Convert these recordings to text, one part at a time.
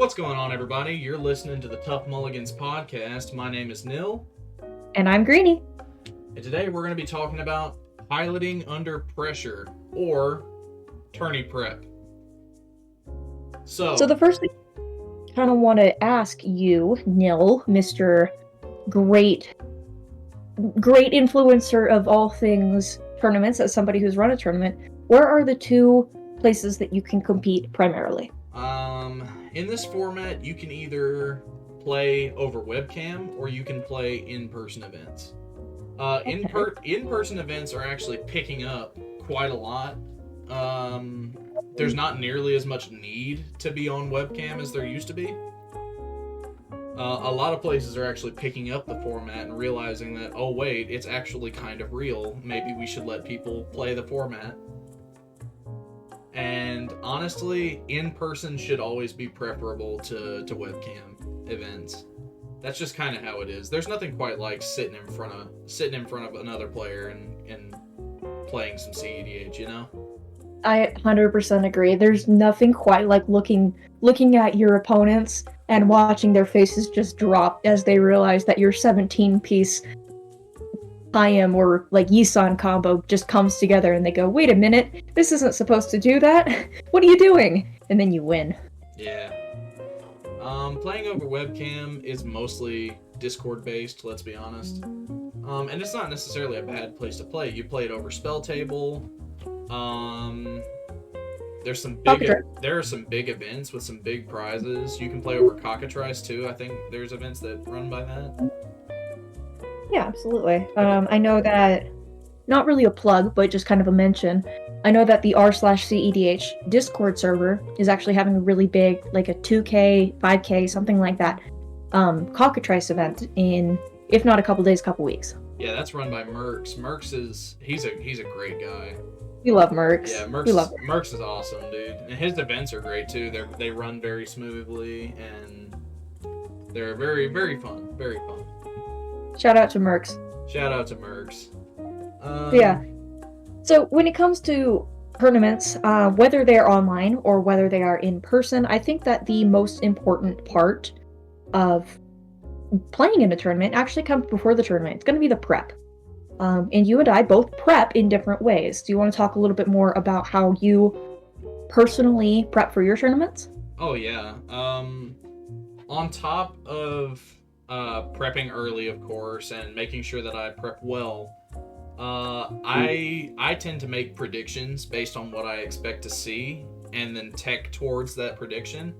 What's going on, everybody? You're listening to the Tough Mulligans podcast. My name is Nill. And I'm Greenie. And today we're going to be talking about piloting under pressure, or tourney prep. So the first thing I kind of want to ask you, Nill, Mr. Great influencer of all things tournaments, as somebody who's run a tournament, where are the two places that you can compete primarily? In this format, you can either play over webcam or you can play in-person events. In-person events are actually picking up quite a lot. There's not nearly as much need to be on webcam as there used to be. A lot of places are actually picking up the format and realizing that, oh wait, it's actually kind of real. Maybe we should let people play the format. And honestly, in-person should always be preferable to webcam events. That's just kind of how it is. There's nothing quite like sitting in front of another player and playing some cEDH, you know? I 100% agree. There's nothing quite like looking at your opponents and watching their faces just drop as they realize that your 17-piece Hayam or like Yisan combo just comes together and they go, wait a minute, this isn't supposed to do that. What are you doing? And then you win. Yeah. Playing over webcam is mostly Discord based, let's be honest. And it's not necessarily a bad place to play. You play it over Spell Table. There are some big events with some big prizes. You can play over Cockatrice too. I think there's events that run by that. Yeah, absolutely. I know that, not really a plug, but just kind of a mention, I know that the r/cEDH Discord server is actually having a really big, like a 2K, 5K, something like that, Cockatrice event in, if not a couple days, couple weeks. Yeah, that's run by Mercs. He's a great guy. We love Mercs. Yeah, Mercs is awesome, dude. And his events are great too. They run very smoothly and they're very, very fun. Very fun. Shout out to Mercs. Yeah. So when it comes to tournaments, whether they're online or whether they are in person, I think that the most important part of playing in a tournament actually comes before the tournament. It's going to be the prep. And you and I both prep in different ways. Do you want to talk a little bit more about how you personally prep for your tournaments? Oh, yeah. On top of prepping early, of course, and making sure that I prep well, I tend to make predictions based on what I expect to see and then tech towards that prediction.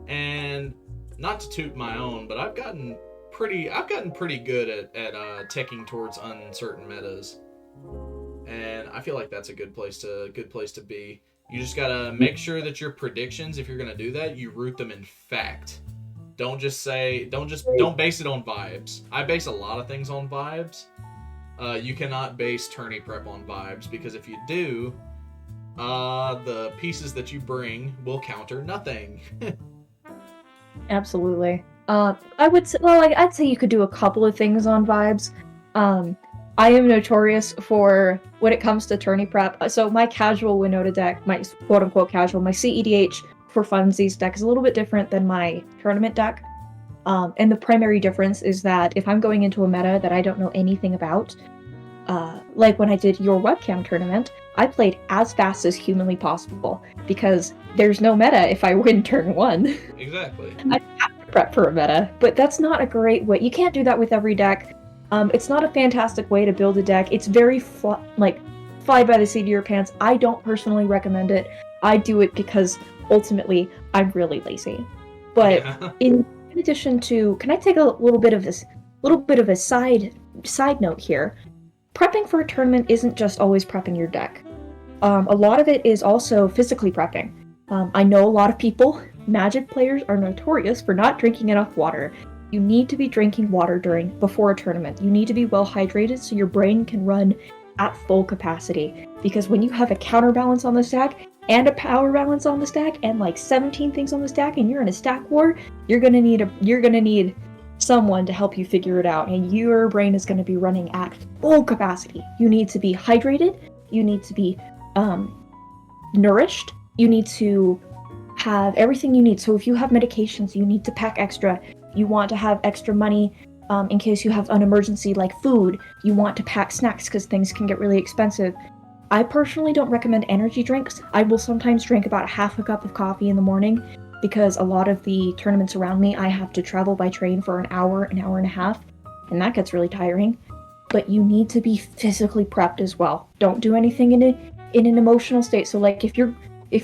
And not to toot my own, but I've gotten pretty good at teching towards uncertain metas. And I feel like that's a good place to be. You just gotta make sure that your predictions, if you're gonna do that, you root them in fact. Don't base it on vibes. I base a lot of things on vibes. You cannot base tourney prep on vibes, because if you do, the pieces that you bring will counter nothing. Absolutely. I'd say you could do a couple of things on vibes. I am notorious for, when it comes to tourney prep, so my casual Winota deck, my quote-unquote casual, my cEDH for funsies deck is a little bit different than my tournament deck. And the primary difference is that if I'm going into a meta that I don't know anything about, like when I did your webcam tournament, I played as fast as humanly possible, because there's no meta if I win turn 1. Exactly. I have to prep for a meta, but that's not a great way. You can't do that with every deck. It's not a fantastic way to build a deck. It's very fly by the seat of your pants. I don't personally recommend it. I do it because ultimately I'm really lazy. But yeah. in addition to, can I take a little bit of a side note here? Prepping for a tournament isn't just always prepping your deck. A lot of it is also physically prepping. I know a lot of people, Magic players, are notorious for not drinking enough water. You need to be drinking water before a tournament. You need to be well hydrated so your brain can run at full capacity. Because when you have a counterbalance on the stack and a power balance on the stack and like 17 things on the stack and you're in a stack war, you're gonna need someone to help you figure it out, and your brain is gonna be running at full capacity. You need to be hydrated. You need to be nourished. You need to have everything you need. So if you have medications, you need to pack extra. You want to have extra money in case you have an emergency like food. You want to pack snacks because things can get really expensive. I personally don't recommend energy drinks. I will sometimes drink about half a cup of coffee in the morning because a lot of the tournaments around me, I have to travel by train for an hour and a half, and that gets really tiring. But you need to be physically prepped as well. Don't do anything in an emotional state. So like if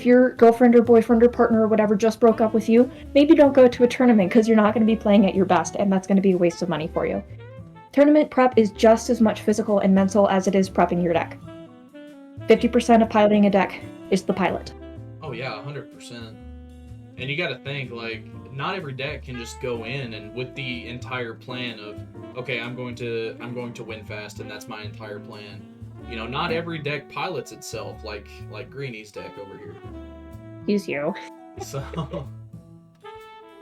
your girlfriend or boyfriend or partner or whatever just broke up with you, maybe don't go to a tournament because you're not going to be playing at your best, and that's going to be a waste of money for you. Tournament prep is just as much physical and mental as it is prepping your deck. 50% of piloting a deck is the pilot. Oh yeah, 100%. And you got to think, like, not every deck can just go in and with the entire plan of, okay, I'm going to win fast, and that's my entire plan. You know, not every deck pilots itself like Greenie's deck over here. Use you. So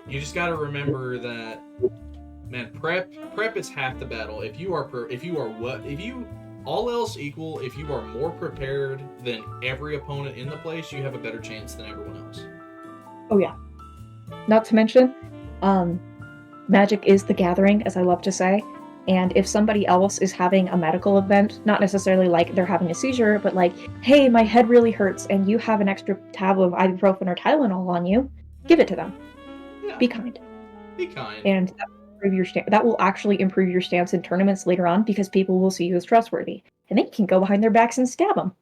you just got to remember that, man, prep is half the battle. If you all else equal, if you are more prepared than every opponent in the place, you have a better chance than everyone else. Oh yeah. Not to mention, Magic is the gathering, as I love to say. And if somebody else is having a medical event, not necessarily like they're having a seizure, but like, hey, my head really hurts, and you have an extra tab of ibuprofen or Tylenol on you, give it to them. Yeah. Be kind. Be kind. And that will actually improve your stance in tournaments later on because people will see you as trustworthy. And then you can go behind their backs and stab them.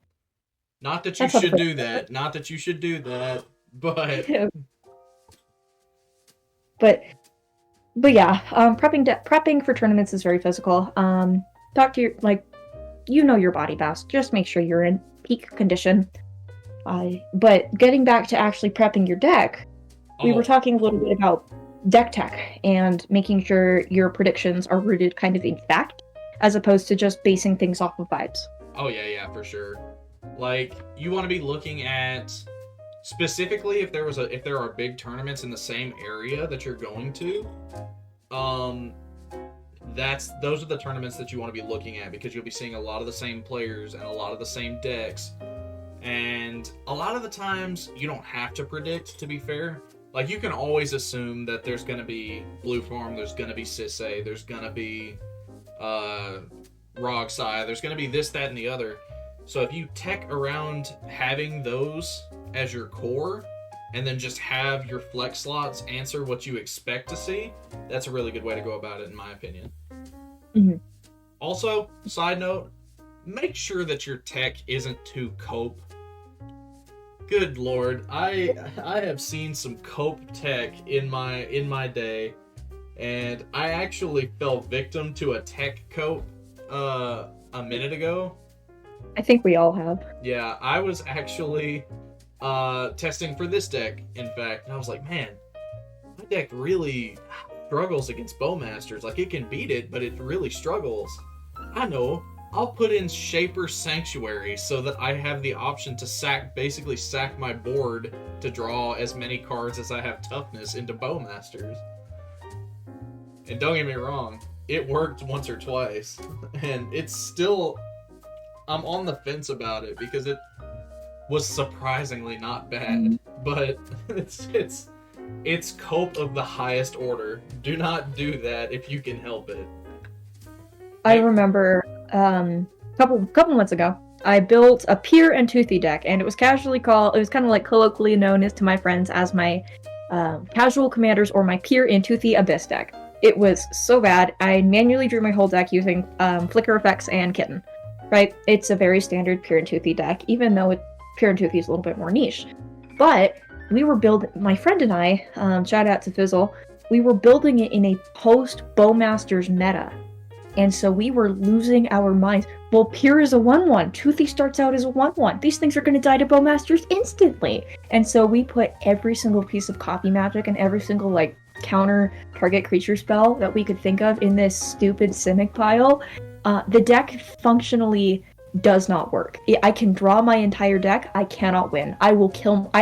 Not that you should do that. Not that you should do that, but... But yeah, prepping for tournaments is very physical. Talk to your, you know your body best. Just make sure you're in peak condition. But getting back to actually prepping your deck, we were talking a little bit about deck tech and making sure your predictions are rooted kind of in fact, as opposed to just basing things off of vibes. Oh yeah, for sure. Like, you want to be looking at specifically if there are big tournaments in the same area that you're going to. Those are the tournaments that you want to be looking at because you'll be seeing a lot of the same players and a lot of the same decks. And a lot of the times you don't have to predict, to be fair. Like, you can always assume that there's going to be Blue Form, there's going to be Sisay, there's going to be Rogsai, there's going to be this, that, and the other. So if you tech around having those as your core, and then just have your flex slots answer what you expect to see, that's a really good way to go about it, in my opinion. Mm-hmm. Also, side note, make sure that your tech isn't too cope. Good lord, I have seen some cope tech in my day, and I actually fell victim to a tech cope a minute ago. I think we all have. Yeah, I was actually testing for this deck, in fact, and I was like, man, my deck really struggles against Bowmasters. Like, it can beat it, but it really struggles. I know, I'll put in Shaper Sanctuary so that I have the option to basically sack my board to draw as many cards as I have toughness into Bowmasters. And don't get me wrong, it worked once or twice, and it's still... I'm on the fence about it because it was surprisingly not bad, but it's cope of the highest order. Do not do that if you can help it. I remember couple months ago, I built a Pier and Toothy deck, and it was kind of like colloquially known as to my friends as my casual commanders or my Pier and Toothy Abyss deck. It was so bad, I manually drew my whole deck using Flicker Effects and Kitten. Right? It's a very standard Pier and Toothy deck, even though Pier and Toothy is a little bit more niche. But we were my friend and I, shout out to Fizzle, we were building it in a post-Bowmasters meta. And so we were losing our minds. Well, Pier is a 1/1. Toothy starts out as a 1/1. These things are going to die to Bowmasters instantly. And so we put every single piece of copy magic and every single, counter target creature spell that we could think of in this stupid Simic pile. The deck functionally does not work. I can draw my entire deck. I cannot win. I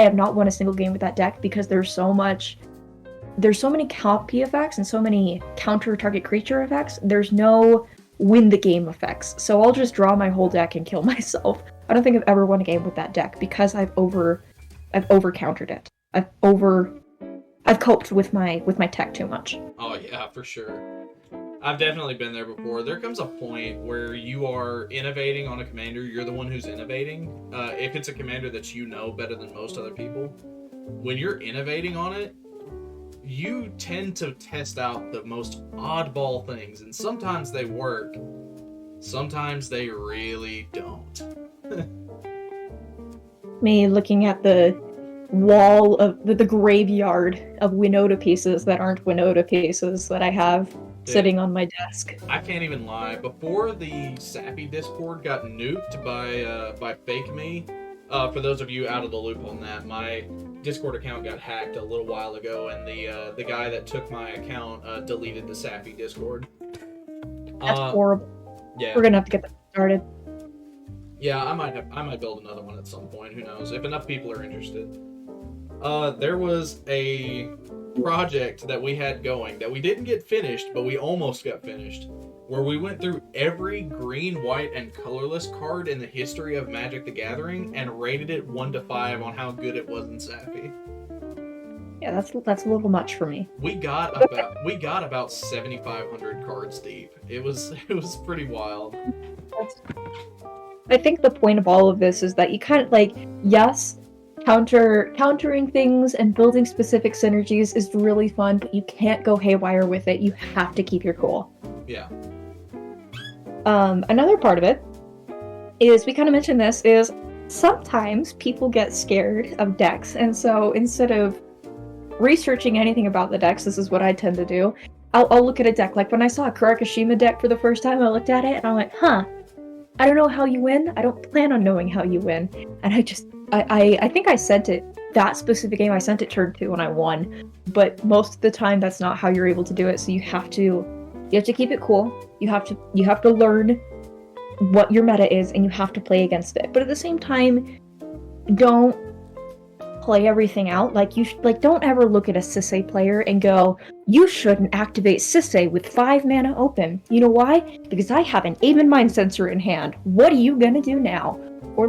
have not won a single game with that deck because there's so many copy effects and so many counter target creature effects. There's no win the game effects. So I'll just draw my whole deck and kill myself. I don't think I've ever won a game with that deck because I've over countered it. I've coped with my tech too much. Oh yeah, for sure. I've definitely been there before. There comes a point where you are innovating on a commander. You're the one who's innovating. If it's a commander that you know better than most other people, when you're innovating on it, you tend to test out the most oddball things, and sometimes they work. Sometimes they really don't. Me looking at the wall of the graveyard of Winota pieces that aren't Winota pieces that I have sitting on my desk. I can't even lie. Before the Sappy Discord got nuked by Fake Me, for those of you out of the loop on that, my Discord account got hacked a little while ago, and the guy that took my account deleted the Sappy Discord. That's horrible. Yeah, we're gonna have to get that started. Yeah, I might build another one at some point. Who knows? If enough people are interested. There was a project that we had going that we didn't get finished, but we almost got finished, where we went through every green, white, and colorless card in the history of Magic the Gathering and rated it 1 to 5 on how good it was in Sappy. Yeah, that's a little much for me. We got about 7,500 cards deep. It was pretty wild. I think the point of all of this is that you kind of yes, countering things and building specific synergies is really fun, but you can't go haywire with it. You have to keep your cool. Yeah. Another part of it is, we kind of mentioned this, is sometimes people get scared of decks, and so instead of researching anything about the decks, this is what I tend to do. I'll look at a deck. Like when I saw a Karakashima deck for the first time, I looked at it and I went, I don't know how you win. I don't plan on knowing how you win. And I think I sent it, that specific game, I sent it turn 2 and I won. But most of the time, that's not how you're able to do it. So you have to keep it cool. You have to learn what your meta is, and you have to play against it. But at the same time, don't play everything out. Don't ever look at a Sisay player and go, you shouldn't activate Sisay with 5 mana open. You know why? Because I have an Aven Mind Sensor in hand. What are you gonna do now? Or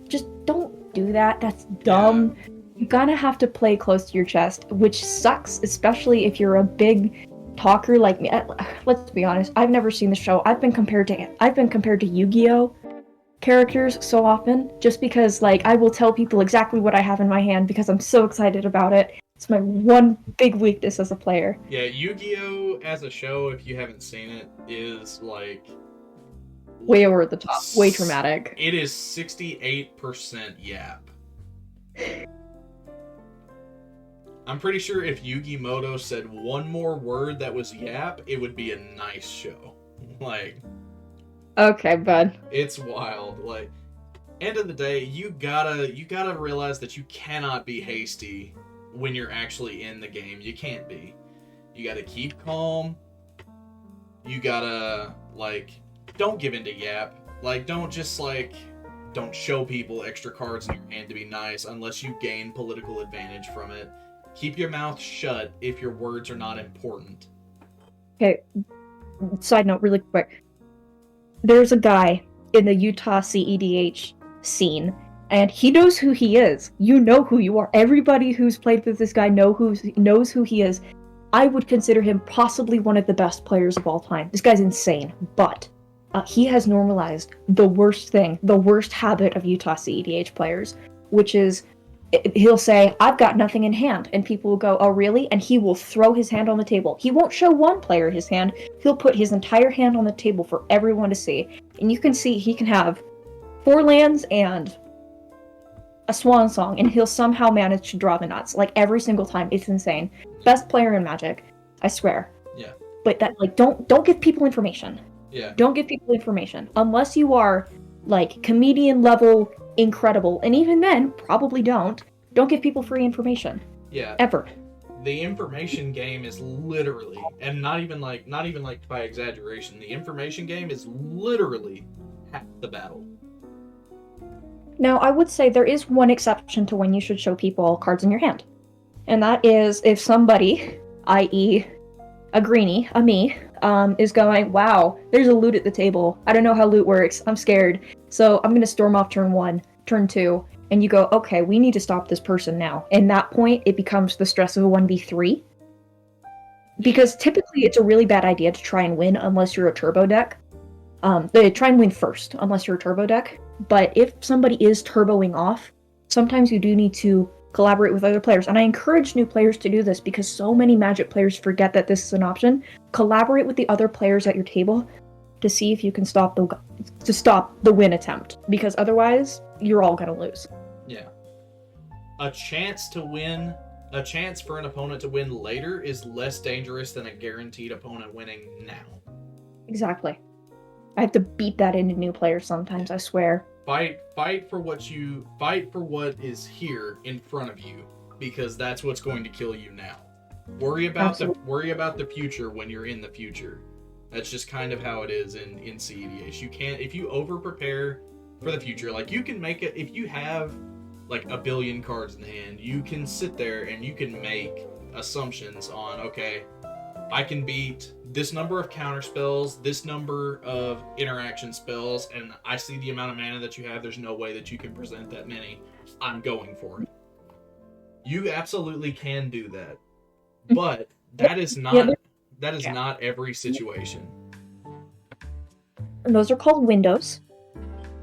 just don't do that. That's dumb. Yeah. You gotta have to play close to your chest, which sucks, especially if you're a big talker like me. Let's be honest, I've never seen the show. I've been compared to Yu-Gi-Oh! Characters so often, just because I will tell people exactly what I have in my hand because I'm so excited about it. It's my one big weakness as a player. Yeah, Yu-Gi-Oh! As a show, if you haven't seen it, is way over the top, way dramatic. It is 68% yap. I'm pretty sure if Yugi Moto said one more word that was yap, it would be a nice show. Okay, bud. It's wild. End of the day, you gotta realize that you cannot be hasty when you're actually in the game. You can't be. You gotta keep calm. You gotta, don't give in to yap. Don't show people extra cards in your hand to be nice unless you gain political advantage from it. Keep your mouth shut if your words are not important. Okay, side note really quick. There's a guy in the Utah cEDH scene, and he knows who he is. You know who you are. Everybody who's played with this guy knows who he is. I would consider him possibly one of the best players of all time. This guy's insane, but he has normalized the worst habit of Utah cEDH players, which is he'll say, I've got nothing in hand, and people will go, oh really? And he will throw his hand on the table. He won't show one player his hand, he'll put his entire hand on the table for everyone to see. And you can see he can have 4 lands and a swan song, and he'll somehow manage to draw the nuts. Every single time. It's insane. Best player in Magic, I swear. Yeah. But don't give people information. Yeah. Don't give people information. Unless you are, comedian level incredible, and even then, probably don't give people free information. Yeah. Ever. The information game is literally, and not even by exaggeration, the information game is literally half the battle. Now, I would say there is one exception to when you should show people cards in your hand. And that is if somebody, i.e. a Greenie, me, is going, wow, there's a loot at the table. I don't know how loot works. I'm scared. So I'm going to storm off turn 1, turn 2, and you go, okay, we need to stop this person now. And that point, it becomes the stress of a 1v3. Because typically it's a really bad idea to try and win unless you're a turbo deck. They try and win first, unless you're a turbo deck. But if somebody is turboing off, sometimes you do need to collaborate with other players. And I encourage new players to do this because so many Magic players forget that this is an option. Collaborate with the other players at your table to see if you can stop the win attempt. Because otherwise, you're all going to lose. Yeah. A chance for an opponent to win later is less dangerous than a guaranteed opponent winning now. Exactly. I have to beat that into new players sometimes, I swear. Fight for what is here in front of you, because that's what's going to kill you now. Worry about the future when you're in the future. That's just kind of how it is in cEDH. You can't, if you over prepare for the future, like you can make it, if you have like a billion cards in hand, you can sit there and you can make assumptions on, okay, I can beat this number of counter spells, this number of interaction spells, and I see the amount of mana that you have. There's no way that you can present that many. I'm going for it. You absolutely can do that, but that is not not every situation. And those are called windows,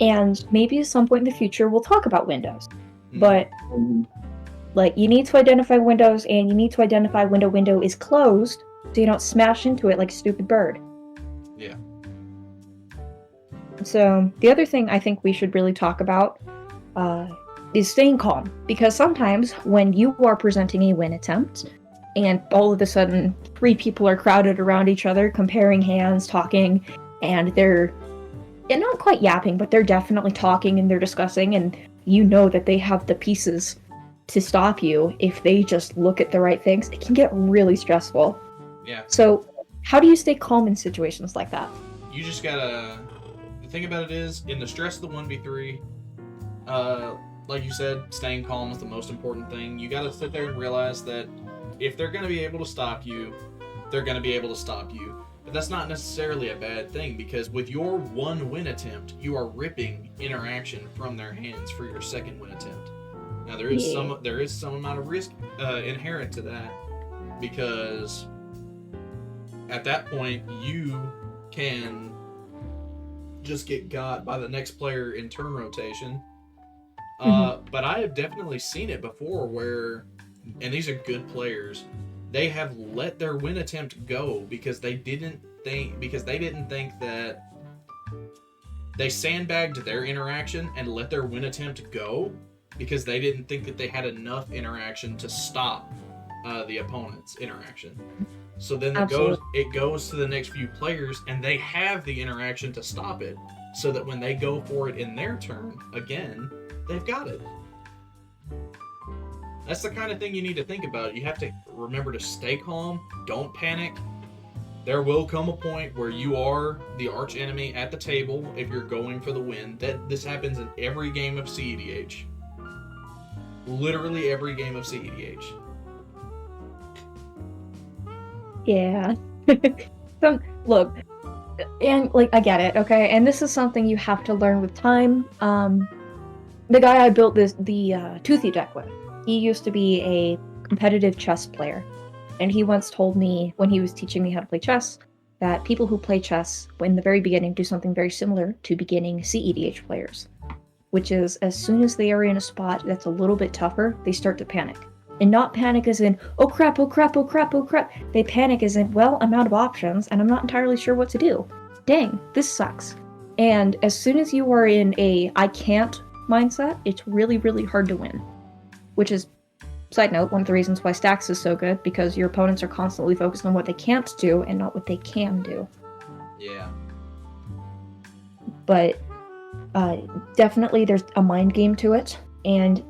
and maybe at some point in the future we'll talk about windows. But like, you need to identify windows, and you need to identify when a window is closed, so you don't smash into it like a stupid bird. Yeah. So the other thing I think we should really talk about is staying calm, because sometimes when you are presenting a win attempt, and all of a sudden 3 people are crowded around each other, comparing hands, talking, and they're not quite yapping, but they're definitely talking and they're discussing, and you know that they have the pieces to stop you if they just look at the right things. It can get really stressful. Yeah. So how do you stay calm in situations like that? You just gotta... The thing about it is, in the stress of the 1v3, like you said, staying calm is the most important thing. You gotta sit there and realize that if they're gonna be able to stop you, they're gonna be able to stop you. But that's not necessarily a bad thing, because with your one win attempt, you are ripping interaction from their hands for your second win attempt. Now there is some amount of risk inherent to that, because at that point you can just get got by the next player in turn rotation. But I have definitely seen it before where, and these are good players, they have let their win attempt go because they didn't think that they sandbagged their interaction and let their win attempt go because they didn't think that they had enough interaction to stop the opponent's interaction. So then it goes to the next few players, and they have the interaction to stop it, so that when they go for it in their turn again, they've got it. That's the kind of thing you need to think about. You have to remember to stay calm, don't panic. There will come a point where you are the arch enemy at the table if you're going for the win. This happens in every game of cEDH. Literally every game of cEDH. Yeah. Look, and like, I get it, okay? And this is something you have to learn with time. The guy I built the Toothy deck with, he used to be a competitive chess player. And he once told me, when he was teaching me how to play chess, that people who play chess in the very beginning do something very similar to beginning cEDH players. Which is, as soon as they are in a spot that's a little bit tougher, they start to panic. And not panic as in, oh crap, oh crap, oh crap, oh crap. They panic as in, well, I'm out of options, and I'm not entirely sure what to do. Dang, this sucks. And as soon as you are in a I can't mindset, it's really, really hard to win. Which is, side note, one of the reasons why Stacks is so good, because your opponents are constantly focused on what they can't do and not what they can do. Yeah. But definitely there's a mind game to it, and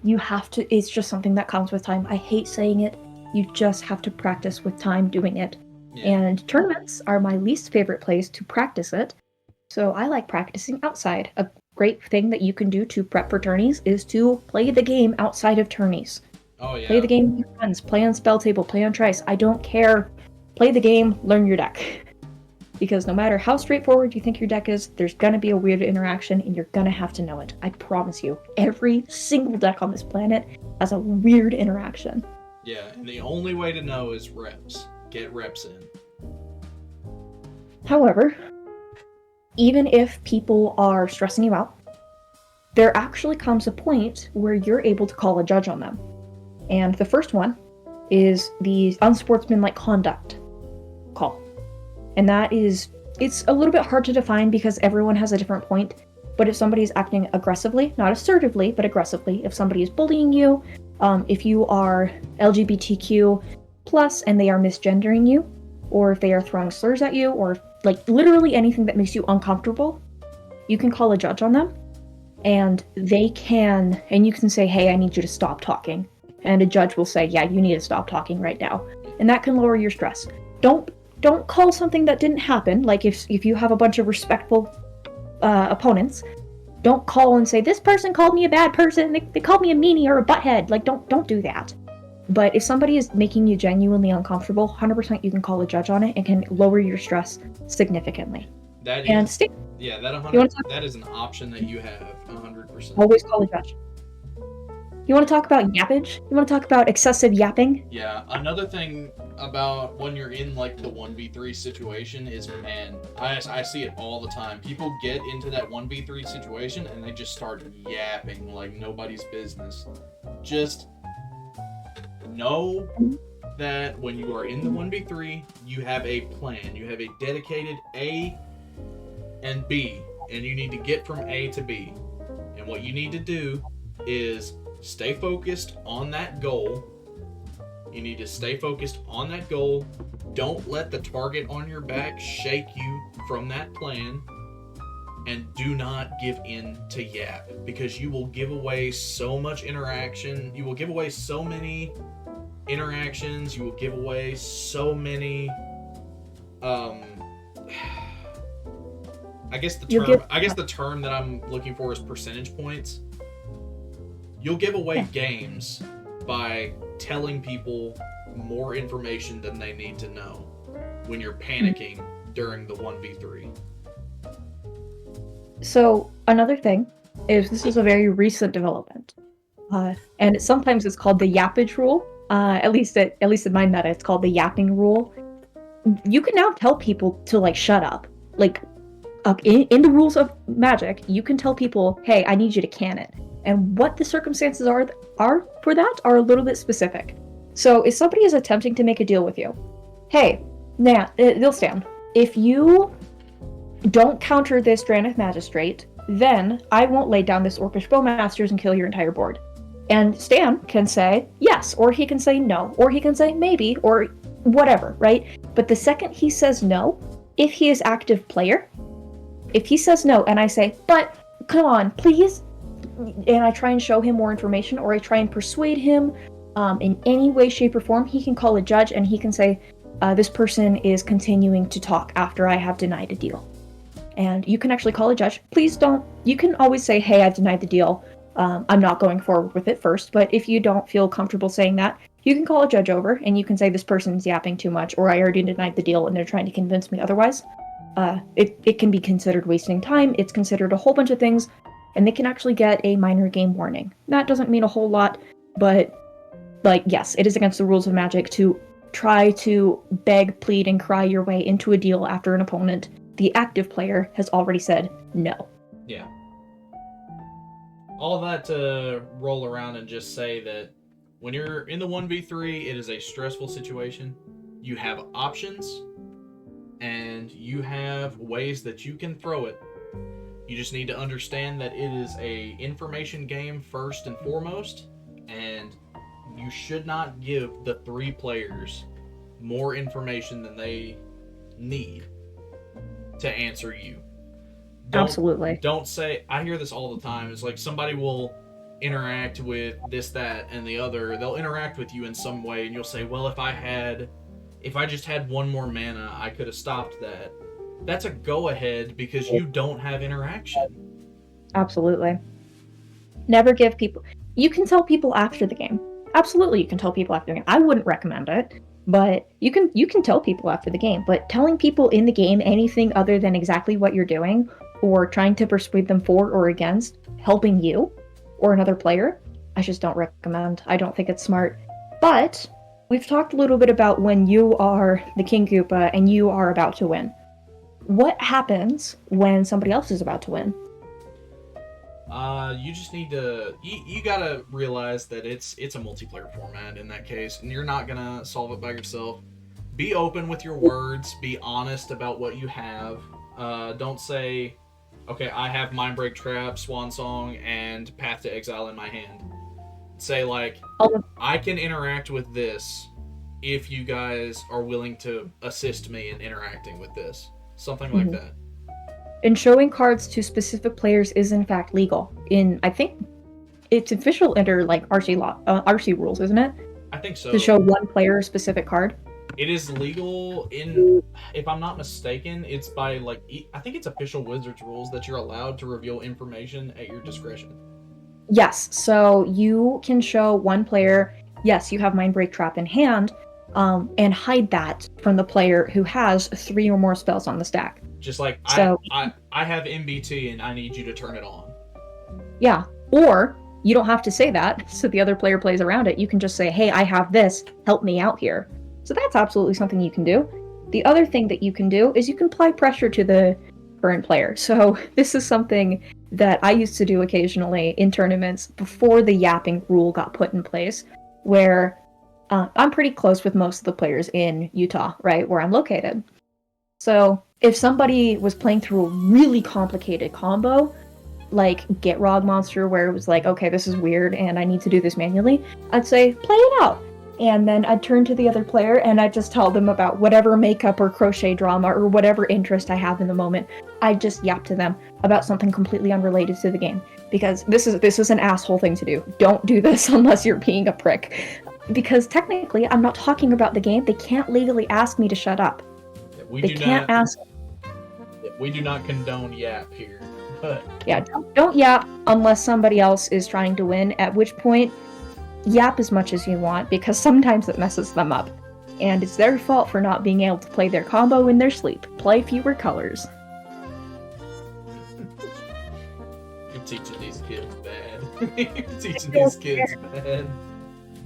you have to, it's just something that comes with time. I hate saying it, you just have to practice with time doing it. Yeah. And tournaments are my least favorite place to practice it, so I like practicing outside. A great thing that you can do to prep for tourneys is to play the game outside of tourneys. Oh yeah. Play the game with your friends, play on spell table, play on trice, I don't care. Play the game, learn your deck. because no matter how straightforward you think your deck is, there's gonna be a weird interaction and you're gonna have to know it. I promise you. Every single deck on this planet has a weird interaction. Yeah, and the only way to know is reps. Get reps in. However, even if people are stressing you out, there actually comes a point where you're able to call a judge on them. And the first one is the unsportsmanlike conduct call. And that is, it's a little bit hard to define because everyone has a different point. But if somebody's acting aggressively, not assertively, but aggressively, if somebody is bullying you, if you are LGBTQ plus and they are misgendering you, or if they are throwing slurs at you, or like literally anything that makes you uncomfortable, you can call a judge on them. And they can, and you can say, hey, I need you to stop talking. And a judge will say, yeah, you need to stop talking right now. And that can lower your stress. Don't call something that didn't happen. Like if you have a bunch of respectful opponents, don't call and say, this person called me a bad person, they called me a meanie or a butthead. Like, don't do that. But if somebody is making you genuinely uncomfortable, 100% you can call a judge on it and can lower your stress significantly. That and is, yeah, that is an option that you have, 100%. Always call a judge. You want to talk about yappage? You want to talk about excessive yapping? Yeah, another thing about when you're in like the 1v3 situation is, man, I see it all the time. People get into that 1v3 situation and they just start yapping like nobody's business. Just know that when you are in the 1v3, you have a plan. You have a dedicated A and B, and you need to get from A to B. And what you need to do is stay focused on that goal. You need to stay focused on that goal. Don't let the target on your back shake you from that plan. And do not give in to yap, because you will give away so much interaction. You will give away so many interactions. You will give away so many I guess the term that I'm looking for is percentage points. You'll give away games by telling people more information than they need to know when you're panicking during the 1v3. So another thing is, this is a very recent development, and sometimes it's called the yappage rule. At least in my meta, it's called the yapping rule. You can now tell people to like shut up. Like in the rules of Magic, you can tell people, "Hey, I need you to can it." And what the circumstances are for that are a little bit specific. So if somebody is attempting to make a deal with you, hey, Nillstan, if you don't counter this Drannith Magistrate, then I won't lay down this Orcish Bowmasters and kill your entire board. And Stan can say yes, or he can say no, or he can say maybe, or whatever, right? But the second he says no, if he is active player, if he says no and I say, but come on, please, and I try and show him more information, or I try and persuade him in any way, shape, or form, he can call a judge and he can say, this person is continuing to talk after I have denied a deal. And you can actually call a judge. Please don't, you can always say, hey, I've denied the deal. I'm not going forward with it first. But if you don't feel comfortable saying that, you can call a judge over and you can say, this person's yapping too much, or I already denied the deal and they're trying to convince me otherwise. It can be considered wasting time. It's considered a whole bunch of things, and they can actually get a minor game warning. That doesn't mean a whole lot, but like, yes, it is against the rules of Magic to try to beg, plead, and cry your way into a deal after an opponent, the active player, has already said no. Yeah. All that to roll around and just say that when you're in the 1v3, it is a stressful situation. You have options, and you have ways that you can throw it. You just need to understand that it is a information game first and foremost, and you should not give the three players more information than they need to answer you. Absolutely. Don't say, I hear this all the time. It's like somebody will interact with this, that, and the other. They'll interact with you in some way, and you'll say, well, if I just had one more mana, I could have stopped that. That's a go-ahead because you don't have interaction. Absolutely. Never give people... You can tell people after the game. Absolutely, you can tell people after the game. I wouldn't recommend it. But you can tell people after the game, but telling people in the game anything other than exactly what you're doing, or trying to persuade them for or against helping you or another player, I just don't recommend. I don't think it's smart. But we've talked a little bit about when you are the King Koopa and you are about to win. What happens when somebody else is about to win? You just need to you gotta realize that it's a multiplayer format in that case, and you're not gonna solve it by yourself. Be open with your words. Be honest about what you have. Don't say, "Okay, I have Mindbreak Trap, Swan Song, and Path to Exile in my hand." Say like, "I can interact with this if you guys are willing to assist me in interacting with this." Something like that. And showing cards to specific players is in fact legal. I think it's official under like RC law, RC rules, isn't it? I think so. To show one player a specific card. It is legal in, if I'm not mistaken, it's by like I think it's official Wizards rules that you're allowed to reveal information at your discretion. Yes, so you can show one player. Yes, you have Mindbreak Trap in hand, and hide that from the player who has 3 or more spells on the stack. Just like, So, I have MBT and I need you to turn it on. Yeah, or you don't have to say that, so the other player plays around it. You can just say, hey, I have this, help me out here. So that's absolutely something you can do. The other thing that you can do is you can apply pressure to the current player. So this is something that I used to do occasionally in tournaments before the yapping rule got put in place, where I'm pretty close with most of the players in Utah, right, where I'm located. So if somebody was playing through a really complicated combo, like Get Rog Monster, where it was like, okay, this is weird and I need to do this manually, I'd say, play it out. And then I'd turn to the other player and I'd just tell them about whatever makeup or crochet drama or whatever interest I have in the moment. I'd just yap to them about something completely unrelated to the game. Because this is an asshole thing to do. Don't do this unless you're being a prick. Because technically, I'm not talking about the game. They can't legally ask me to shut up. We do not condone yap here. But yeah, don't yap unless somebody else is trying to win, at which point, yap as much as you want, because sometimes it messes them up. And it's their fault for not being able to play their combo in their sleep. Play fewer colors. You're teaching these kids bad. You're teaching these kids bad.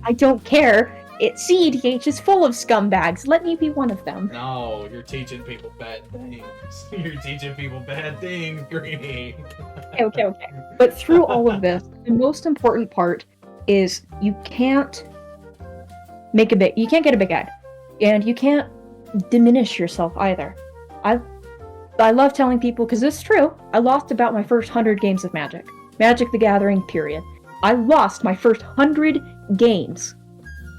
I don't care. cEDH is full of scumbags. Let me be one of them. No, you're teaching people bad things. You're teaching people bad things, Greenie. Okay. But through all of this, the most important part is you can't get a big head. And you can't diminish yourself either. I love telling people, because it's true, I lost about my first 100 games of Magic. Magic the Gathering, period. I lost my first 100 games.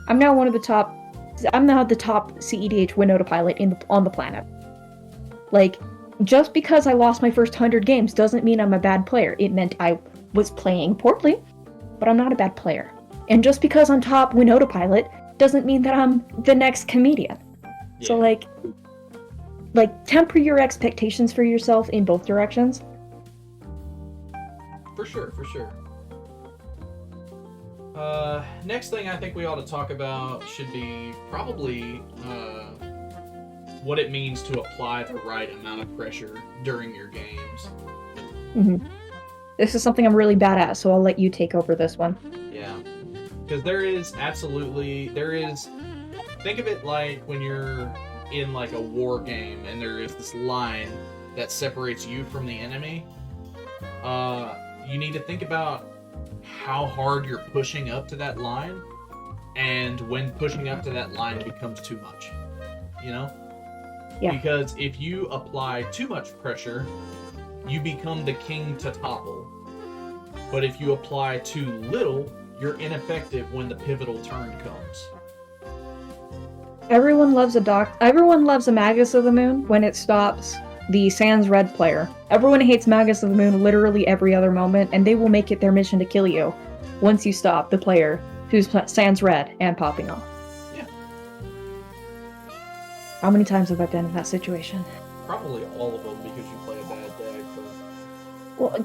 I'm now the top cEDH win autopilot on the planet. Like, just because I lost my first 100 games doesn't mean I'm a bad player. It meant I was playing poorly, but I'm not a bad player. And just because I'm top win autopilot doesn't mean that I'm the next comedian. Yeah. So like temper your expectations for yourself in both directions. For sure. Next thing I think we ought to talk about should be probably what it means to apply the right amount of pressure during your games. Mm-hmm. This is something I'm really bad at, so I'll let you take over this one. Yeah. Because there is, think of it like when you're in like a war game and there is this line that separates you from the enemy. You need to think about how hard you're pushing up to that line, and when pushing up to that line becomes too much, you know? Yeah. Because if you apply too much pressure, you become the king to topple. But if you apply too little, you're ineffective when the pivotal turn comes. Everyone loves a Magus of the Moon when it stops the Sans Red player. Everyone hates Magus of the Moon literally every other moment, and they will make it their mission to kill you once you stop the player who's Sans Red and popping off. Yeah. How many times have I been in that situation? Probably all of them, because you play a bad deck. Well,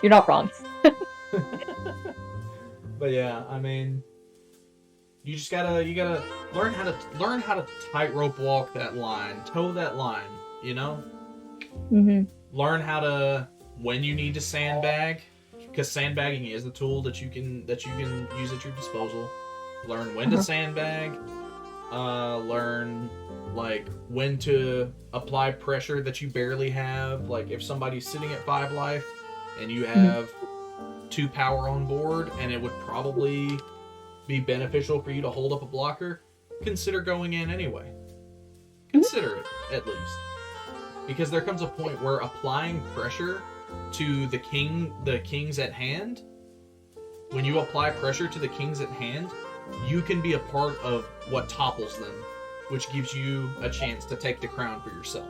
you're not wrong. But yeah, I mean, you gotta learn how to tightrope walk that line, toe that line, you know? Mm-hmm. Learn how to when you need to sandbag, because sandbagging is a tool that you can use at your disposal. Learn when to sandbag. Learn like when to apply pressure that you barely have. Like if somebody's sitting at 5 life and you have 2 power on board, and it would probably be beneficial for you to hold up a blocker, consider going in anyway. Consider it, at least. Because there comes a point where applying pressure to the kings at hand, when you apply pressure to the kings at hand, you can be a part of what topples them, which gives you a chance to take the crown for yourself.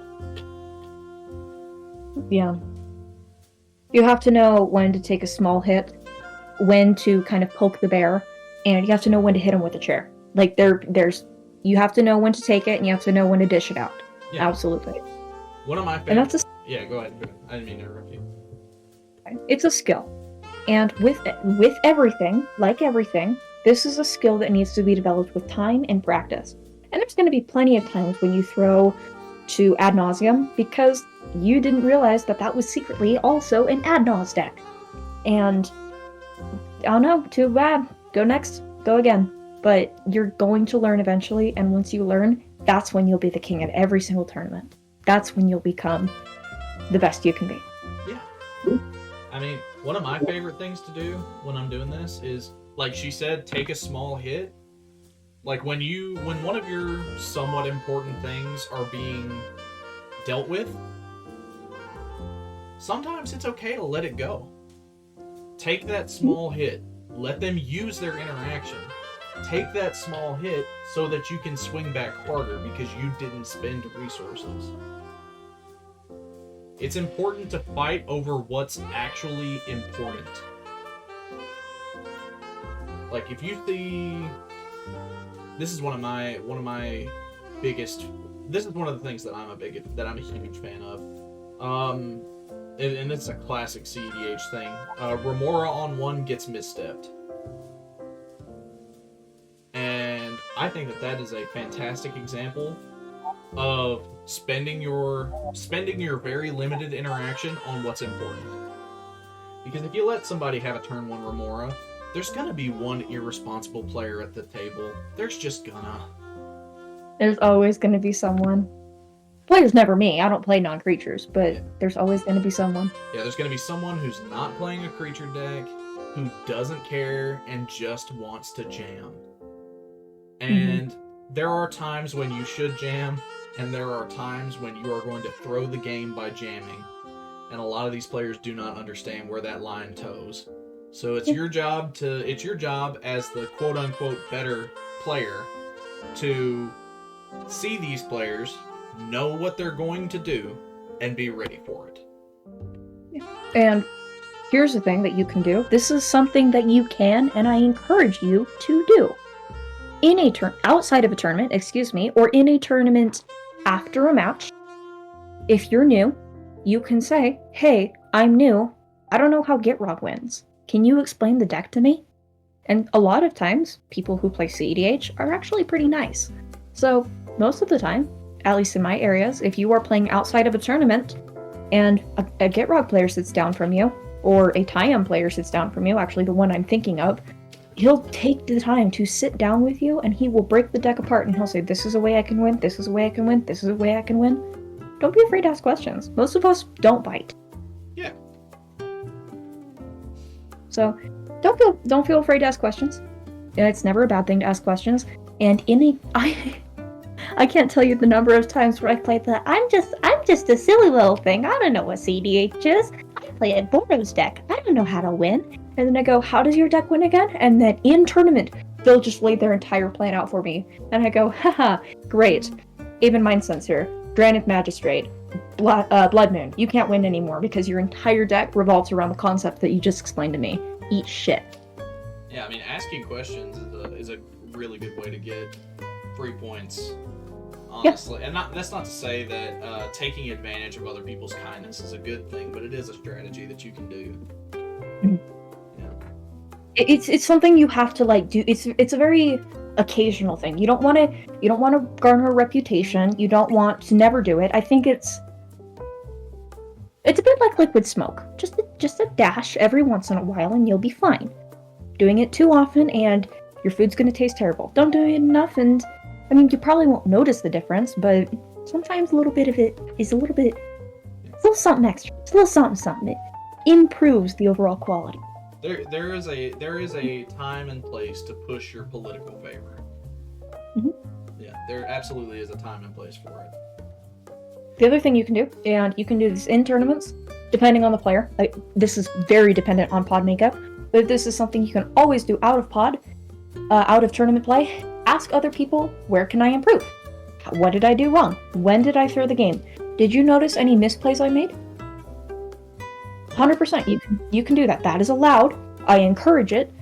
Yeah. You have to know when to take a small hit, when to kind of poke the bear, and you have to know when to hit him with a chair. Like you have to know when to take it, and you have to know when to dish it out. Yeah. Absolutely. One of my favorite. And that's yeah, go ahead. I didn't mean to interrupt you. It's a skill, and with everything, like everything, this is a skill that needs to be developed with time and practice. And there's going to be plenty of times when you throw to ad nauseum because you didn't realize that was secretly also an ad nause deck. And, oh no, too bad. Go next. Go again. But you're going to learn eventually, and once you learn, that's when you'll be the king at every single tournament. That's when you'll become the best you can be. Yeah. I mean, one of my favorite things to do when I'm doing this is, like she said, take a small hit. Like when one of your somewhat important things are being dealt with, sometimes it's okay to let it go. Take that small hit. Let them use their interaction. Take that small hit so that you can swing back harder because you didn't spend resources. It's important to fight over what's actually important. Like if you see, this is one of my biggest. This is one of the things that I'm a huge fan of. And it's a classic cEDH thing. Remora on 1 gets misstepped. And I think that is a fantastic example of spending your very limited interaction on what's important. Because if you let somebody have a turn 1 Remora, there's gonna be one irresponsible player at the table. There's always gonna be someone. Player's never me. I don't play non-creatures, but there's always gonna be someone. Yeah, there's gonna be someone who's not playing a creature deck, who doesn't care and just wants to jam. And there are times when you should jam, and there are times when you are going to throw the game by jamming. And a lot of these players do not understand where that line toes. So it's your job as the quote-unquote better player to see these players, know what they're going to do, and be ready for it. And here's the thing that you can do. This is something that you can, and I encourage you to do. Outside of a tournament, or in a tournament after a match, if you're new, you can say, hey, I'm new. I don't know how Gitrog wins. Can you explain the deck to me? And a lot of times, people who play cEDH are actually pretty nice. So, most of the time, at least in my areas, if you are playing outside of a tournament, and a Gitrog player sits down from you, or a Tayum player sits down from you, actually the one I'm thinking of, he'll take the time to sit down with you, and he will break the deck apart, and he'll say, this is a way I can win, this is a way I can win, this is a way I can win. Don't be afraid to ask questions. Most of us don't bite. Yeah. So, don't feel afraid to ask questions. It's never a bad thing to ask questions. And I can't tell you the number of times where I played that. I'm just a silly little thing. I don't know what cEDH is. I play a Boros deck. I don't know how to win. And then I go, how does your deck win again? And then in tournament, they'll just lay their entire plan out for me. And I go, haha, great. Even Mind Sensor, Granite Magistrate, Blood Moon. You can't win anymore because your entire deck revolves around the concept that you just explained to me. Eat shit. Yeah, I mean, asking questions is a really good way to get free points, honestly. Yeah. And that's not to say that taking advantage of other people's kindness is a good thing, but it is a strategy that you can do. Yeah. It's something you have to like do. It's a very occasional thing. You don't want to garner a reputation. You don't want to never do it. I think it's a bit like liquid smoke. Just a dash every once in a while and you'll be fine. Doing it too often and your food's gonna taste terrible. Don't do it enough and I mean you probably won't notice the difference, but sometimes a little bit of it is a little something extra. It's a little something. It improves the overall quality. There is a time and place to push your political favor. Mm-hmm. Yeah, there absolutely is a time and place for it. The other thing you can do, and you can do this in tournaments, depending on the player. This is very dependent on pod makeup, but this is something you can always do out of pod, out of tournament play. Ask other people, where can I improve? What did I do wrong? When did I throw the game? Did you notice any misplays I made? 100%, you can do that. That is allowed. I encourage it.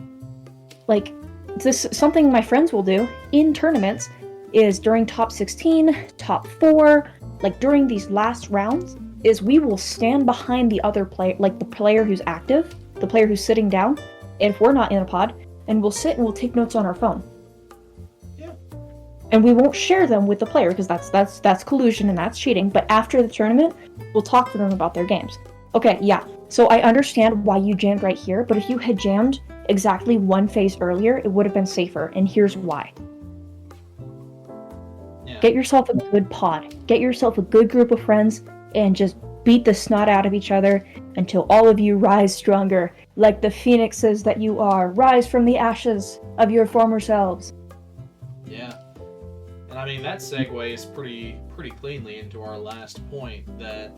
Like, this something my friends will do in tournaments is during top 16, top 4, like during these last rounds, is we will stand behind the other player, like the player who's active, the player who's sitting down, and if we're not in a pod, and we'll sit and we'll take notes on our phone. Yeah. And we won't share them with the player because that's collusion and that's cheating, but after the tournament, we'll talk to them about their games. Okay, yeah. So I understand why you jammed right here, but if you had jammed exactly one phase earlier, it would have been safer, and here's why. Yeah. Get yourself a good pod. Get yourself a good group of friends, and just beat the snot out of each other until all of you rise stronger, like the phoenixes that you are. Rise from the ashes of your former selves. Yeah. And I mean, that segues pretty cleanly into our last point, that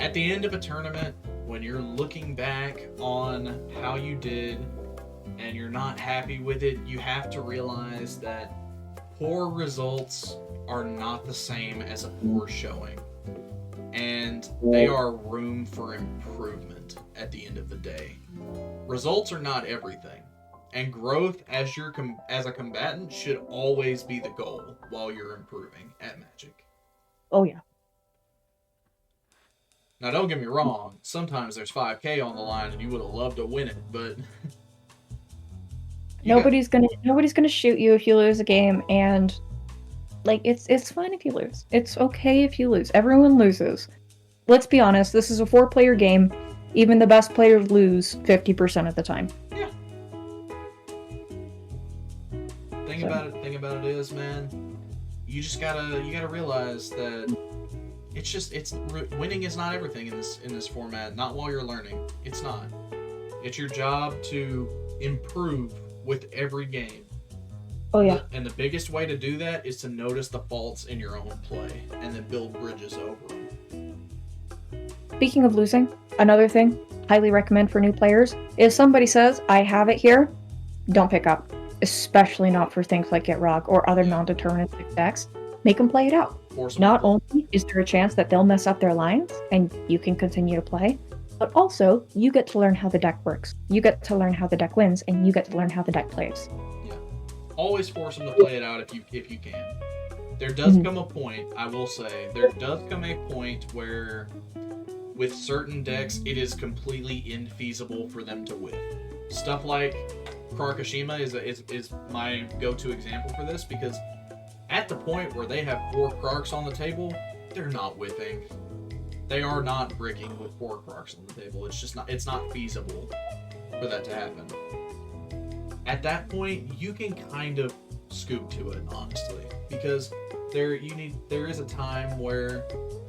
at the end of a tournament, when you're looking back on how you did and you're not happy with it, you have to realize that poor results are not the same as a poor showing. And they are room for improvement at the end of the day. Results are not everything. And growth as a combatant should always be the goal while you're improving at Magic. Oh yeah. Now, don't get me wrong. Sometimes there's 5K on the line, and you would have loved to win it, but nobody's gonna shoot you if you lose a game, and like it's fine if you lose. It's okay if you lose. Everyone loses. Let's be honest. This is a 4-player game. Even the best players lose 50% of the time. Yeah. Thing about it is, man, you gotta realize that. Winning is not everything in this format. Not while you're learning. It's not. It's your job to improve with every game. Oh yeah. And the biggest way to do that is to notice the faults in your own play and then build bridges over them. Speaking of losing, another thing highly recommend for new players is somebody says, I have it here, don't pick up. Especially not for things like Get Rog or other non-deterministic decks. Make them play it out. Not only is there a chance that they'll mess up their lines and you can continue to play, but also you get to learn how the deck works. You get to learn how the deck wins, and you get to learn how the deck plays. Yeah. Always force them to play it out if you can. There does come a point, I will say, there does come a point where with certain decks it is completely infeasible for them to win. Stuff like Krakashima is my go-to example for this, because at the point where they have 4 Krarks on the table, they're not whipping. They are not bricking with 4 Krarks on the table. It's not feasible for that to happen. At that point, you can kind of scoop to it, honestly, because there is a time where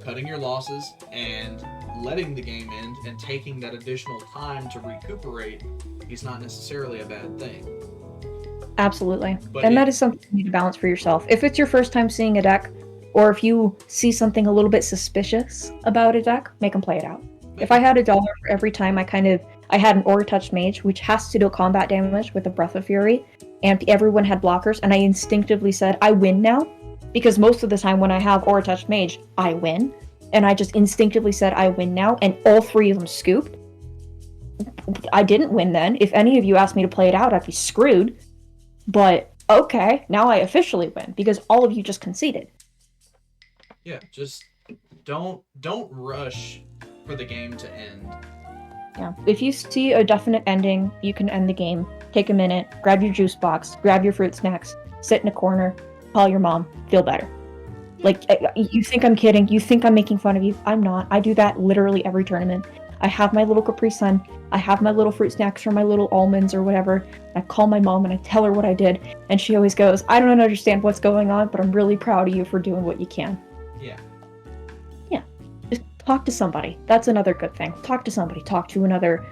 cutting your losses and letting the game end and taking that additional time to recuperate is not necessarily a bad thing. Absolutely. And that is something you need to balance for yourself. If it's your first time seeing a deck, or if you see something a little bit suspicious about a deck, make them play it out. If I had $1 for every time I had an Aura Touch Mage, which has to do combat damage with a Breath of Fury, and everyone had blockers, and I instinctively said, I win now, because most of the time when I have Aura Touch Mage, I win, and I just instinctively said, I win now, and all 3 of them scooped. I didn't win then. If any of you asked me to play it out, I'd be screwed. But, okay, now I officially win, because all of you just conceded. Yeah, just don't rush for the game to end. Yeah, if you see a definite ending, you can end the game. take a minute, grab your juice box, grab your fruit snacks, sit in a corner, call your mom, feel better. Like, you think I'm kidding, you think I'm making fun of you, I'm not. I do that literally every tournament. I have my little Capri Sun, I have my little fruit snacks or my little almonds or whatever. I call my mom and I tell her what I did, and she always goes, I don't understand what's going on, but I'm really proud of you for doing what you can. Yeah. Yeah. Just talk to somebody. That's another good thing. Talk to somebody. Talk to another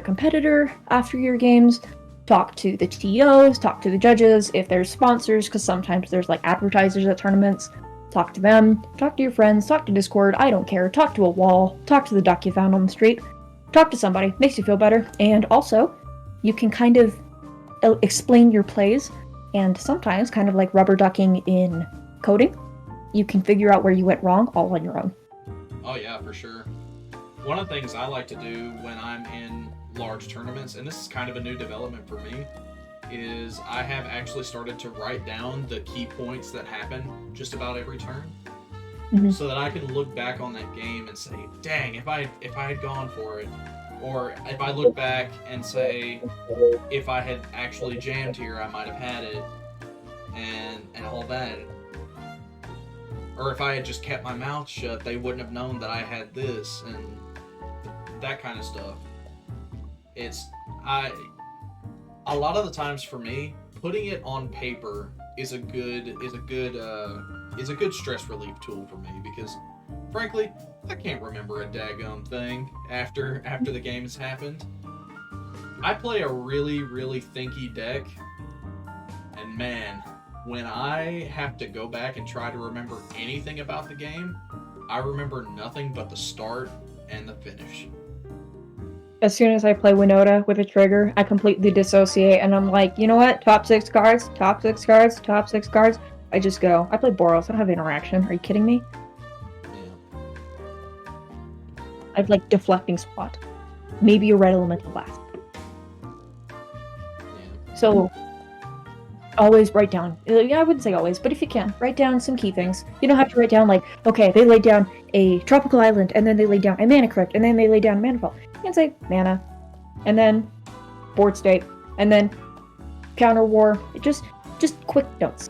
competitor after your games. Talk to the TOs, talk to the judges, if there's sponsors, because sometimes there's like advertisers at tournaments. Talk to them, talk to your friends, talk to Discord, I don't care, talk to a wall, talk to the duck you found on the street. Talk to somebody, makes you feel better, and also, you can kind of explain your plays, and sometimes, kind of like rubber ducking in coding, you can figure out where you went wrong all on your own. Oh yeah, for sure. One of the things I like to do when I'm in large tournaments, and this is kind of a new development for me, is I have actually started to write down the key points that happen just about every turn, so that I can look back on that game and say, dang, if I had gone for it, or if I look back and say, if I had actually jammed here, I might have had it, and all that. Or if I had just kept my mouth shut, they wouldn't have known that I had this, and that kind of stuff. A lot of the times for me, putting it on paper is a good stress relief tool for me, because frankly, I can't remember a daggum thing after the game's happened. I play a really, really thinky deck, and man, when I have to go back and try to remember anything about the game, I remember nothing but the start and the finish. As soon as I play Noda with a trigger, I completely dissociate, and I'm like, you know what? Top 6 cards, top 6 cards, top 6 cards. I just go. I play Boros, I don't have interaction. Are you kidding me? Yeah. I have, like, deflecting spot. Maybe a red elemental blast. Yeah. So, always write down. I wouldn't say always, but if you can, write down some key things. You don't have to write down, like, okay, they laid down a tropical island, and then they laid down a mana crypt, and then they laid down a mana fall. You can say mana, and then board state, and then counter war. Just quick notes.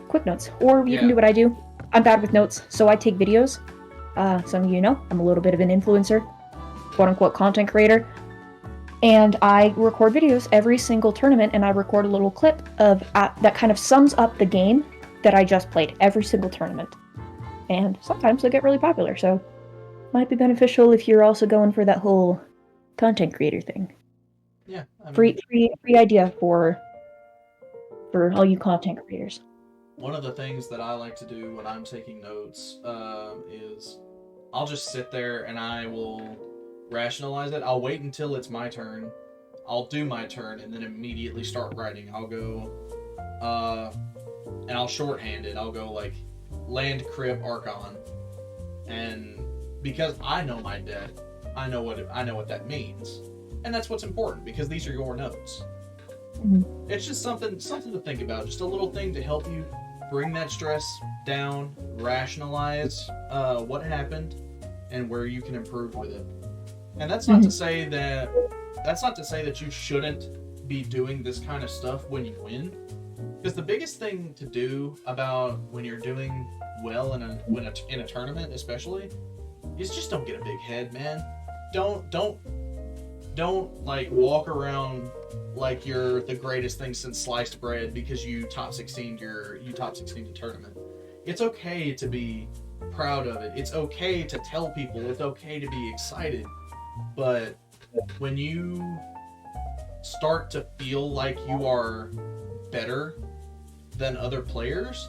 Or you can do what I do. I'm bad with notes, so I take videos. Some of you know, I'm a little bit of an influencer, quote-unquote content creator. And I record videos every single tournament, and I record a little clip of that kind of sums up the game that I just played every single tournament. And sometimes they get really popular, so might be beneficial if you're also going for that whole content creator thing. Yeah. Free idea for all you content creators. One of the things that I like to do when I'm taking notes is I'll just sit there and I will rationalize it. I'll wait until it's my turn. I'll do my turn and then immediately start writing. I'll go and I'll shorthand it. I'll go like land, crypt, archon, and because I know my deck, I know what that means, and that's what's important, because these are your notes. It's just something to think about, just a little thing to help you bring that stress down, rationalize what happened, and where you can improve with it. And that's not to say that you shouldn't be doing this kind of stuff when you win, because the biggest thing to do about when you're doing well in a tournament, especially, is just don't get a big head, man. Don't like walk around like you're the greatest thing since sliced bread because you top 16'd a tournament. It's okay to be proud of it. It's okay to tell people. It's okay to be excited. But when you start to feel like you are better than other players,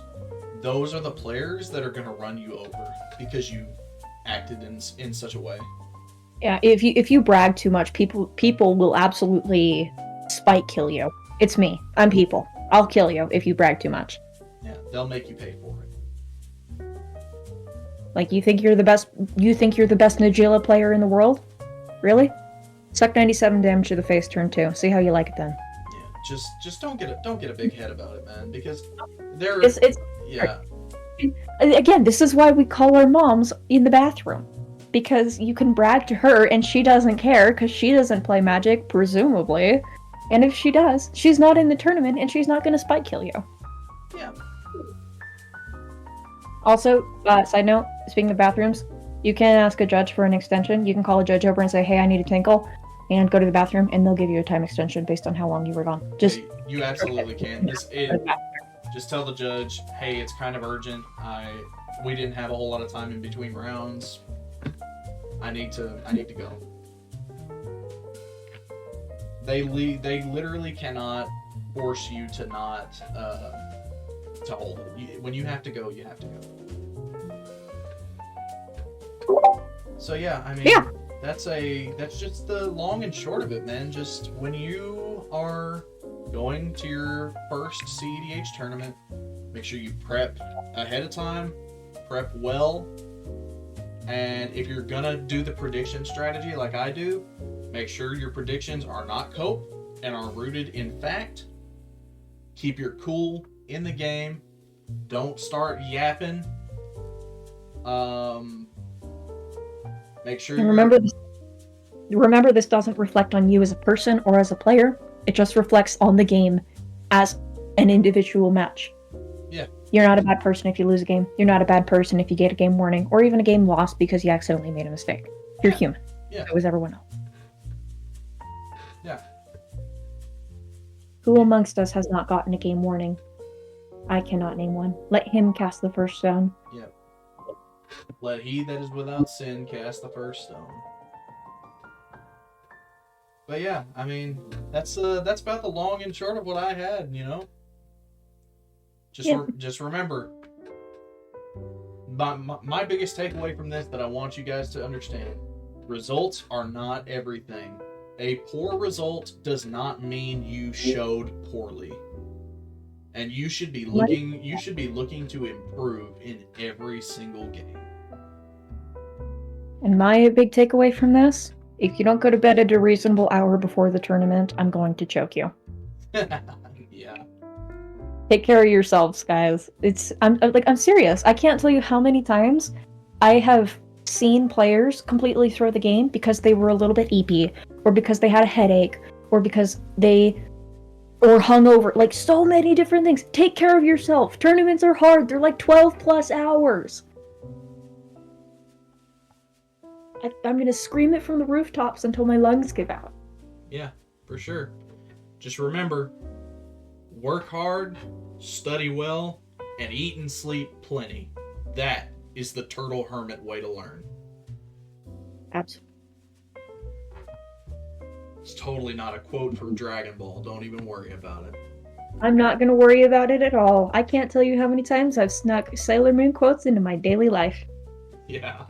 those are the players that are going to run you over because you acted in such a way. Yeah, if you brag too much, people will absolutely spike kill you. It's me. I'm people. I'll kill you if you brag too much. Yeah, they'll make you pay for it. Like, you think you're the best Nagila player in the world? Really? Suck 97 damage to the face turn 2. See how you like it then. Yeah, just don't get a big head about it, man, because yeah. Again, this is why we call our moms in the bathroom. Because you can brag to her and she doesn't care because she doesn't play Magic, presumably. And if she does, she's not in the tournament and she's not going to spike kill you. Yeah. Also, side note, speaking of bathrooms, you can ask a judge for an extension. You can call a judge over and say, hey, I need a tinkle, and go to the bathroom, and they'll give you a time extension based on how long you were gone. Just you absolutely can. Just tell the judge, hey, it's kind of urgent. We didn't have a whole lot of time in between rounds. I need to go. They literally cannot force you to not to hold it. When you have to go, you have to go. So yeah, I mean, that's just the long and short of it, man. Just when you are going to your first cEDH tournament, make sure you prep ahead of time, prep well, and if you're gonna do the prediction strategy like I do, make sure your predictions are not cope and are rooted in fact. Keep your cool in the game. Don't start yapping. Make sure. And remember, this doesn't reflect on you as a person or as a player. It just reflects on the game as an individual match. Yeah. You're not a bad person if you lose a game. You're not a bad person if you get a game warning or even a game lost because you accidentally made a mistake. You're human. Yeah. So is everyone else. Yeah. Who amongst us has not gotten a game warning? I cannot name one. Let him cast the first stone. Yep. Let he that is without sin cast the first stone. But yeah, I mean, that's about the long and short of what I had, you know? Just remember, my biggest takeaway from this that I want you guys to understand, results are not everything. A poor result does not mean you showed poorly. And you should be looking to improve in every single game. And my big takeaway from this, if you don't go to bed at a reasonable hour before the tournament, I'm going to choke you. Yeah. Take care of yourselves, guys. I'm serious. I can't tell you how many times I have seen players completely throw the game because they were a little bit eepy, or because they had a headache, or because or hungover. Like, so many different things. Take care of yourself. Tournaments are hard. They're like 12 plus hours. I'm gonna scream it from the rooftops until my lungs give out. Yeah, for sure. Just remember, work hard, study well, and eat and sleep plenty. That is the turtle hermit way to learn. Absolutely. It's totally not a quote from Dragon Ball. Don't even worry about it. I'm not gonna worry about it at all. I can't tell you how many times I've snuck Sailor Moon quotes into my daily life. Yeah.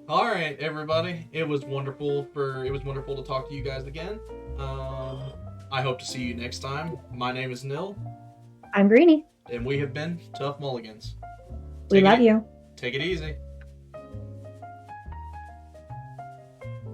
All right, everybody. It was wonderful to talk to you guys again. I hope to see you next time. My name is Nill. I'm Greenie. And we have been Tough Mulligans. We love you. Take it easy.